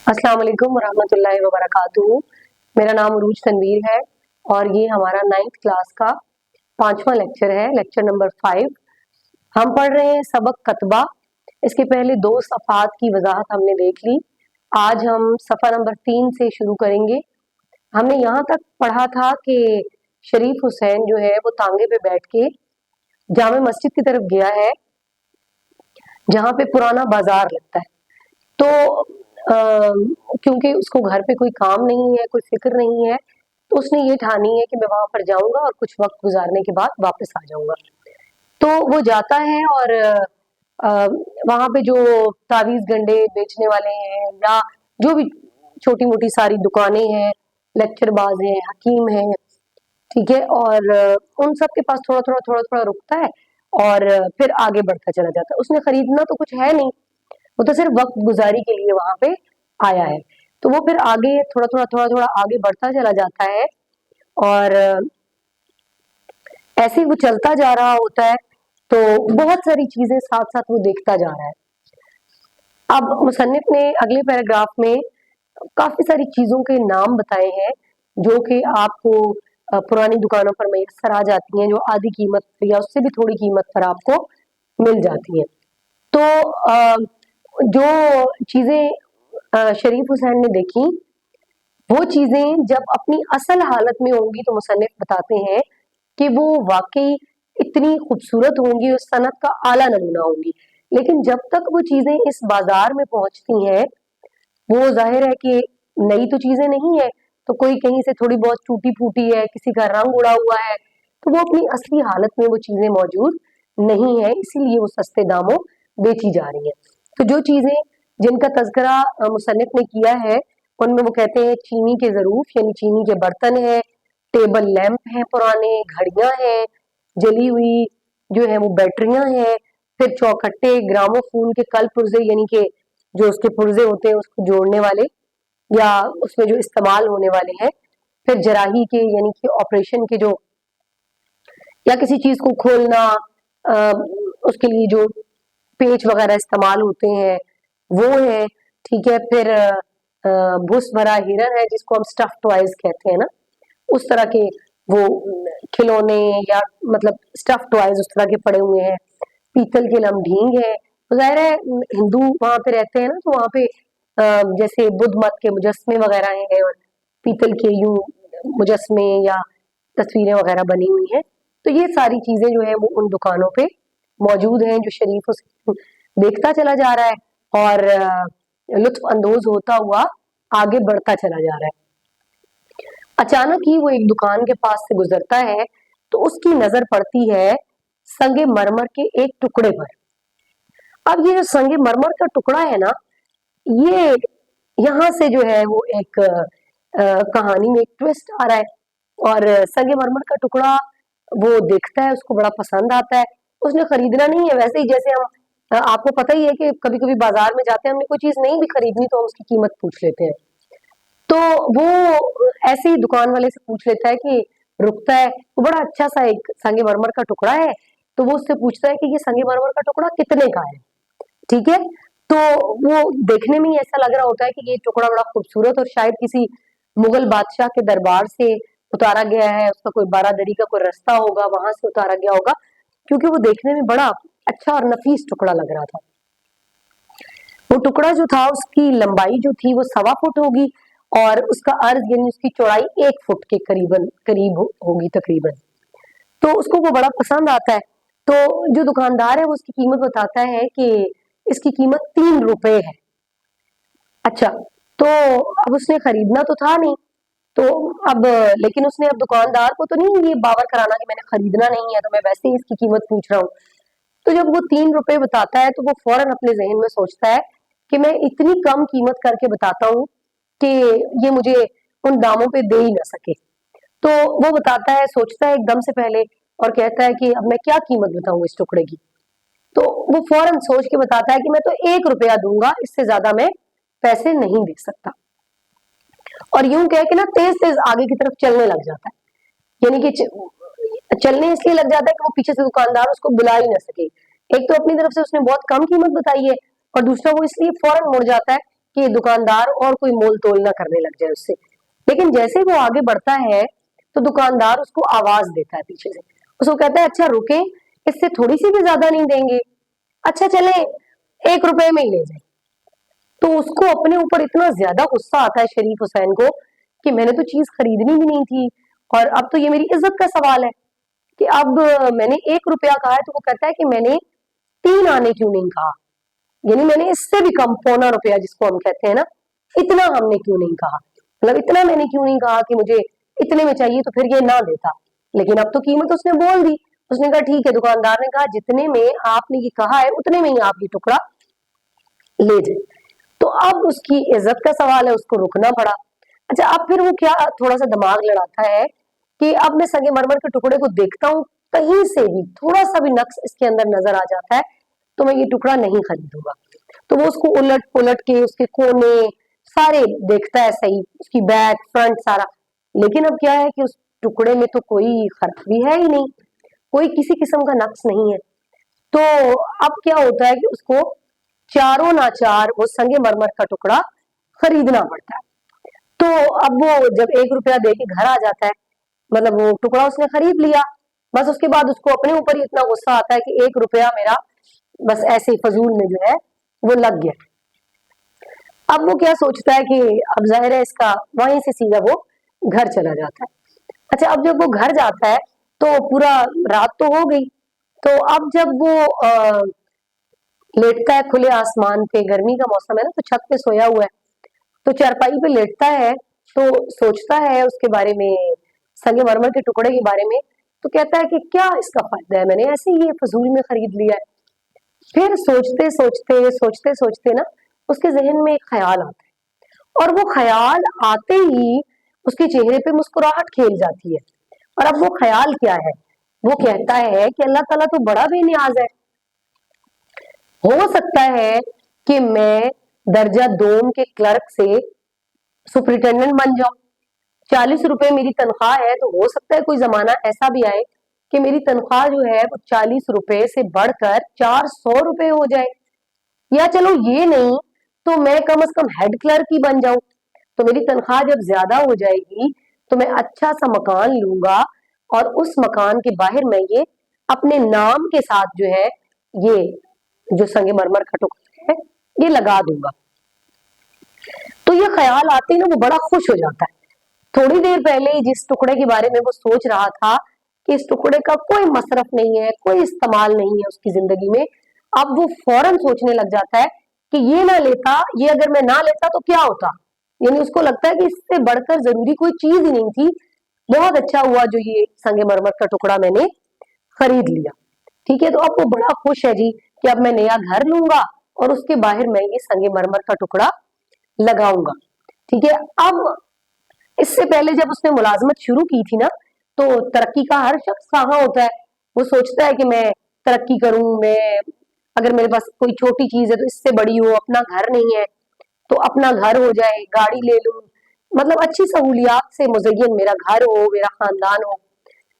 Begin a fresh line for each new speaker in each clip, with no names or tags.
अस्सलाम वालेकुम वरहमतुल्लाहि वबरकातुहू। मेरा नाम उरूज तनवीर है और ये हमारा 9th क्लास का 5वां लेक्चर है, लेक्चर नंबर 5। हम पढ़ रहे हैं सबक कतबा। इसके पहले 2 सफ़ात की वजाहत हमने देख ली। आज हम सफ़ा नंबर 3 से शुरू करेंगे। हमने यहाँ तक पढ़ा था कि शरीफ हुसैन जो है वो तांगे पे बैठ के जामे मस्जिद की तरफ गया है, जहाँ पे पुराना बाजार लगता है। तो क्योंकि उसको घर पे कोई काम नहीं है, कोई फिक्र नहीं है, तो उसने ये ठानी है कि मैं वहां पर जाऊंगा और कुछ वक्त गुजारने के बाद वापस आ जाऊंगा। तो वो जाता है और वहां पे जो तावीज गंडे बेचने वाले हैं या जो भी छोटी मोटी सारी दुकानें हैं, लेक्चरबाज हैं, हकीम हैं, ठीक है, और उन सब के पास थोड़ा थोड़ा रुकता है और फिर आगे बढ़ता चला जाता है। उसने खरीदना तो कुछ है नहीं, वो तो सिर्फ वक्त गुजारी के लिए वहां पे आया है। तो वो फिर आगे थोड़ा थोड़ा आगे बढ़ता चला जाता है और ऐसे ही वो चलता जा रहा होता है, तो बहुत सारी चीजें साथ साथ वो देखता जा रहा है। अब मुसन्निफ ने अगले पैराग्राफ में काफी सारी चीजों के नाम बताए हैं जो कि आपको पुरानी दुकानों पर मैसर आ जाती हैं, जो आधी कीमत या उससे भी थोड़ी कीमत पर आपको मिल जाती हैं। तो जो चीजें शरीफ हुसैन ने देखी, वो चीजें जब अपनी असल हालत में होंगी तो मुसन्निफ बताते हैं कि वो वाकई इतनी खूबसूरत होंगी, उस सनत का आला नमूना होंगी। लेकिन जब तक वो चीजें इस बाजार में पहुंचती हैं, वो जाहिर है कि नई तो चीजें नहीं है, तो कोई कहीं से थोड़ी बहुत टूटी फूटी है, किसी का रंग उड़ा हुआ है, तो वो अपनी असली हालत में वो चीजें मौजूद नहीं है, इसीलिए वो सस्ते दामों बेची जा रही हैं। तो जो चीजें जिनका तज़किरा मुसन्निफ ने किया है, उनमें वो कहते हैं चीनी के ज़रूफ यानी चीनी के बर्तन है, टेबल लैंप हैं पुराने, घड़ियां हैं, जली हुई जो है वो बैटरियां हैं, फिर चौखट्टे, ग्रामोफोन के कल पुर्जे यानी कि जो उसके पुर्जे होते हैं उसको जोड़ने वाले या उसमें जो इस्तेमाल होने वाले हैं, फिर जराही के यानी कि ऑपरेशन के जो या किसी चीज को खोलना, उसके लिए जो पेच वगैरह इस्तेमाल होते हैं वो है, ठीक है। फिर भूस भरा हिरन है जिसको हम स्टफ टॉयज कहते हैं ना, उस तरह के वो खिलौने या मतलब स्टफ टॉयज उस तरह के पड़े हुए हैं। पीतल के लमढींग है, तो जाहिर है हिंदू वहां पे रहते हैं ना, तो वहां पे जैसे बुद्ध मत के मुजस्मे वगैरह हैं और पीतल के यूं मुजस्मे या तस्वीरें वगैरह बनी हुई हैं। तो ये सारी चीजें जो है वो उन दुकानों पे मौजूद हैं, जो शरीफ उसे देखता चला जा रहा है और लुत्फ अंदोज होता हुआ आगे बढ़ता चला जा रहा है। अचानक ही वो एक दुकान के पास से गुजरता है, तो उसकी नजर पड़ती है संगे मरमर के एक टुकड़े पर। अब ये जो संगे मरमर का टुकड़ा है ना, ये यहाँ से जो है वो एक कहानी में एक ट्विस्ट आ रहा है। और संगे मरमर का टुकड़ा वो देखता है, उसको बड़ा पसंद आता है। उसने खरीदना नहीं है, वैसे ही जैसे हम आपको पता ही है कि कभी कभी बाजार में जाते हैं, हमने कोई चीज नहीं भी खरीदनी तो हम उसकी कीमत पूछ लेते हैं। तो वो ऐसे ही दुकान वाले से पूछ लेता है कि रुकता है, तो बड़ा अच्छा सा एक संगे मरमर का टुकड़ा है, तो वो उससे पूछता है कि ये संगे मरमर का टुकड़ा कितने का है, ठीक है। तो वो देखने में ही ऐसा लग रहा होता है कि ये टुकड़ा बड़ा खूबसूरत और शायद किसी मुगल बादशाह के दरबार से उतारा गया है, उसका कोई बारादरी का कोई रास्ता होगा, वहां से उतारा गया होगा, क्योंकि वो देखने में बड़ा अच्छा और नफीस टुकड़ा लग रहा था। वो टुकड़ा जो था उसकी लंबाई जो थी वो 1.25 फुट होगी और उसका अर्ज यानी उसकी चौड़ाई 1 फुट के करीब होगी तकरीबन। तो उसको वो बड़ा पसंद आता है। तो जो दुकानदार है वो उसकी कीमत बताता है कि इसकी कीमत 3 रुपए है। अच्छा, तो अब उसने खरीदना तो था नहीं, तो अब लेकिन उसने अब दुकानदार को तो नहीं ये बावर कराना कि मैंने खरीदना नहीं है, तो मैं वैसे ही इसकी कीमत पूछ रहा हूँ। तो जब वो 3 रुपए बताता है, तो वो फौरन अपने जहन में सोचता है कि मैं इतनी कम कीमत करके बताता हूँ कि ये मुझे उन दामों पे दे ही ना सके। तो वो बताता है, सोचता है एकदम से पहले और कहता है कि अब मैं क्या कीमत बताऊं इस टुकड़े की। तो वो फौरन सोच के बताता है कि मैं तो 1 रुपया दूंगा, इससे ज्यादा मैं पैसे नहीं दे सकता। और यूं कह के ना तेज तेज आगे की तरफ चलने लग जाता है, यानी कि चलने इसलिए लग जाता है कि वो पीछे से दुकानदार उसको बुला ही ना सके। एक तो अपनी तरफ से उसने बहुत कम कीमत बताई है और दूसरा वो इसलिए फौरन मुड़ जाता है کہ दुकानदार और कोई मोल तोल ना करने लग जाए उससे। लेकिन जैसे वो आगे बढ़ता है तो दुकानदार उसको आवाज देता है पीछे से, उसको कहता है अच्छा रुके, इससे थोड़ी सी भी ज्यादा नहीं देंगे, अच्छा चले 1 रुपए में ही ले जाए। तो उसको अपने ऊपर इतना ज्यादा गुस्सा आता है शरीफ हुसैन को कि मैंने तो चीज खरीदनी भी नहीं थी, और अब तो ये मेरी इज्जत का सवाल है कि अब मैंने 1 रुपया कहा है, तो वो कहता है कि मैंने 3 आने क्यों नहीं कहा, यानी मैंने इससे भी कम, पौना 1 रुपया जिसको हम कहते हैं ना, इतना हमने क्यों नहीं कहा, मतलब इतना मैंने क्यों नहीं कहा कि मुझे इतने में चाहिए, तो फिर ये ना देता। लेकिन अब तो कीमत उसने बोल दी, उसने कहा ठीक है, दुकानदार ने कहा जितने में आपने ये कहा है उतने में ही आप ये टुकड़ा ले जाए। तो अब उसकी इज्जत का सवाल है, उसको रुकना पड़ा। अच्छा, अब फिर वो क्या थोड़ा सा दिमाग लड़ाता है कि अब मैं संगे मरमर के टुकड़े को देखता हूँ, कहीं से भी थोड़ा सा भी नक्स इसके अंदर नजर आ जाता है तो मैं ये टुकड़ा नहीं खरीदूंगा। तो वो उसको उलट पुलट के उसके कोने सारे देखता है, सही उसकी बैक फ्रंट सारा, लेकिन अब क्या है कि उस टुकड़े में तो कोई खराबी है ही नहीं, कोई किसी किस्म का नक्स नहीं है। तो अब क्या होता है कि उसको चारों नाचार वो संगे मरमर का टुकड़ा खरीदना पड़ता है। तो अब वो जब 1 रुपया दे के घर आ जाता है, मतलब वो टुकड़ा उसने खरीद लिया, बस उसके बाद उसको अपने ऊपर ही इतना गुस्सा आता है कि 1 रुपया मेरा बस ऐसे ही फजूल में जो है वो लग गया। अब वो क्या सोचता है कि अब जाहिर है इसका वहीं से सीधा वो घर चला जाता है। अच्छा, अब जब वो घर जाता है तो पूरा रात तो हो गई, तो अब जब वो लेटता है खुले आसमान पे, गर्मी का मौसम है ना, तो छत पे सोया हुआ है, तो चारपाई पे लेटता है, तो सोचता है उसके बारे में, संगे मरमर के टुकड़े के बारे में, तो कहता है कि क्या इसका फायदा है, मैंने ऐसे ही ये फजूल में खरीद लिया है। फिर सोचते सोचते ना उसके जहन में एक ख्याल आता है, और वो ख्याल आते ही उसके चेहरे पे मुस्कुराहट खेल जाती है। और अब वो ख्याल क्या है, वो कहता है कि अल्लाह ताला तो बड़ा बेनियाज है, हो सकता है कि मैं दर्जा दोम के क्लर्क से सुपरिटेंडेंट बन जाऊं, 40 रुपए मेरी तनख्वाह है, तो हो सकता है कोई जमाना ऐसा भी आए कि मेरी तनख्वाह जो है वो 40 रुपए से बढ़कर 400 रुपए हो जाए, या चलो ये नहीं तो मैं कम से कम हेड क्लर्क ही बन जाऊं। तो मेरी तनख्वाह जब ज्यादा हो जाएगी तो मैं अच्छा सा मकान लूंगा, और उस मकान के बाहर मैं ये अपने नाम के साथ जो है ये जो संगे मरमर का टुकड़ा है ये लगा दूंगा। तो ये ख्याल आते ही ना वो बड़ा खुश हो जाता है। थोड़ी देर पहले ही जिस टुकड़े के बारे में वो सोच रहा था कि इस टुकड़े का कोई मसरफ नहीं है, कोई इस्तेमाल नहीं है उसकी जिंदगी में, अब वो फौरन सोचने लग जाता है कि ये ना लेता, ये अगर मैं ना लेता तो क्या होता, यानी उसको लगता है कि इससे बढ़कर जरूरी कोई चीज ही नहीं थी, बहुत अच्छा हुआ जो ये संगे मरमर का टुकड़ा मैंने खरीद लिया। ठीक है, तो अब वो बड़ा खुश है जी कि अब मैं नया घर लूंगा और उसके बाहर मैं ये संगे मरमर का टुकड़ा लगाऊंगा। ठीक है, अब इससे पहले जब उसने मुलाजमत शुरू की थी ना, तो तरक्की का हर शख्स कहाँ होता है, वो सोचता है कि मैं तरक्की करूं, मैं अगर मेरे पास कोई छोटी चीज है तो इससे बड़ी हो, अपना घर नहीं है तो अपना घर हो जाए, गाड़ी ले लूं, मतलब अच्छी सहूलियात से मुज़य्यन मेरा घर हो, मेरा खानदान हो।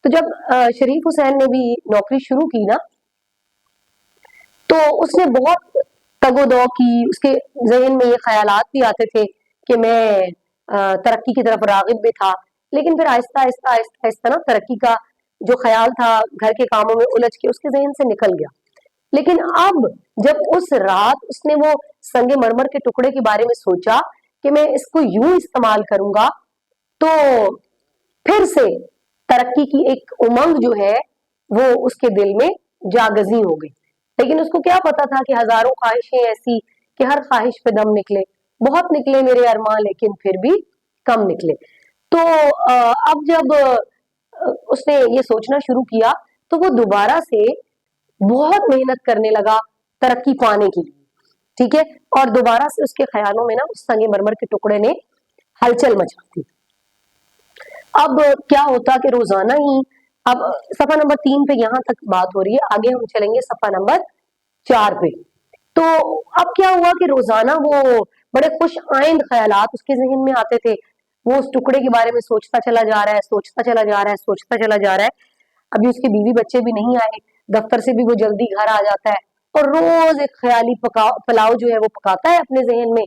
तो जब शरीफ हुसैन ने भी नौकरी शुरू की ना, तो उसने बहुत तगोदो की, उसके जहन में ये ख्यालात भी आते थे कि मैं तरक्की की तरफ रागिब भी था, लेकिन फिर आहिस्ता आहिस्ता आहिस्ता आहिस्ता ना तरक्की का जो ख्याल था घर के कामों में उलझ के उसके जहन से निकल गया। लेकिन अब जब उस रात उसने वो संगे मरमर के टुकड़े के बारे में सोचा कि मैं इसको यूं इस्तेमाल करूंगा, तो फिर से तरक्की की एक उमंग जो है वो उसके दिल में जागजी हो गई। लेकिन उसको क्या पता था कि हजारों ख्वाहिशें ऐसी कि हर ख्वाहिश पे दम निकले, बहुत निकले मेरे अरमान लेकिन फिर भी कम निकले। तो अब जब उसने ये सोचना शुरू किया तो वो दोबारा से बहुत मेहनत करने लगा तरक्की पाने के लिए। ठीक है, और दोबारा से उसके ख्यालों में ना उस संगे मरमर के टुकड़े ने हलचल मचा दी। अब क्या होता कि रोजाना ही, अब सफा नंबर 3 पे यहाँ तक बात हो रही है, आगे हम चलेंगे सफा नंबर 4 पे। तो अब क्या हुआ कि रोजाना वो बड़े खुश आइंद ख्यालात उसके जहन में आते थे, वो उस टुकड़े के बारे में सोचता चला जा रहा है, सोचता चला जा रहा है, सोचता चला जा रहा है। अभी उसके बीवी बच्चे भी नहीं आए, दफ्तर से भी वो जल्दी घर आ जाता है, और रोज एक ख्याली पकाओ पुलाव जो है वो पकाता है अपने जहन में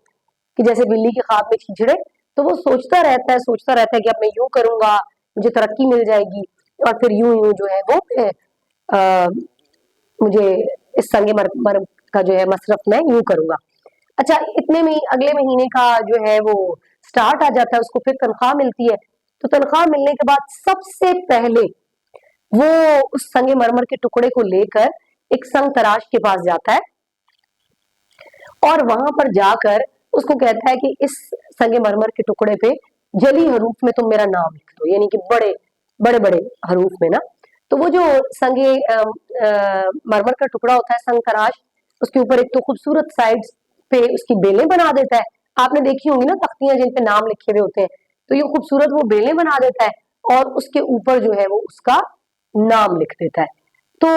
کہ جیسے بلی کے خواب میں چیچڑے، تو وہ سوچتا رہتا ہے کہ اب میں یوں کروں گا مجھے ترقی مل جائے گی، اور پھر یوں یوں جو ہے وہ مجھے اس سنگ مرمر کا جو ہے مصرف میں یوں کروں گا۔ اچھا، اتنے میں اگلے مہینے کا جو ہے وہ سٹارٹ آ جاتا ہے، اس کو پھر تنخواہ ملتی ہے، تو تنخواہ ملنے کے بعد سب سے پہلے وہ اس سنگ مرمر کے ٹکڑے کو لے کر ایک سنگ تراش کے پاس جاتا ہے، اور وہاں پر جا کر اس کو کہتا ہے کہ اس سنگ مرمر کے ٹکڑے پہ جلی حروف میں تم میرا نام لکھ دو، یعنی کہ بڑے بڑے بڑے حروف میں نا۔ تو وہ جو سنگ مرمر کا ٹکڑا ہوتا ہے سنگ تراش، اس کے اوپر ایک تو خوبصورت سائڈ پہ اس کی بیلیں بنا دیتا ہے، آپ نے دیکھی ہوں گی نا تختیاں جن پہ نام لکھے ہوئے ہوتے ہیں، تو یہ خوبصورت وہ بیلیں بنا دیتا ہے اور اس کے اوپر جو ہے وہ اس کا نام لکھ دیتا ہے۔ تو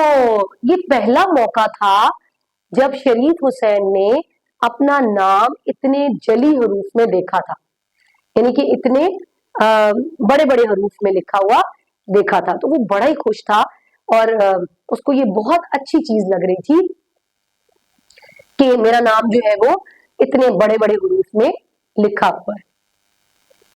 یہ پہلا موقع تھا جب شریف حسین نے اپنا نام اتنے جلی حروف میں دیکھا تھا، یعنی کہ اتنے بڑے بڑے حروف میں لکھا ہوا دیکھا تھا، تو وہ بڑا ہی خوش تھا، اور اس کو یہ بہت اچھی چیز لگ رہی تھی کہ میرا نام جو ہے وہ اتنے بڑے بڑے حروف میں لکھا ہوا ہے۔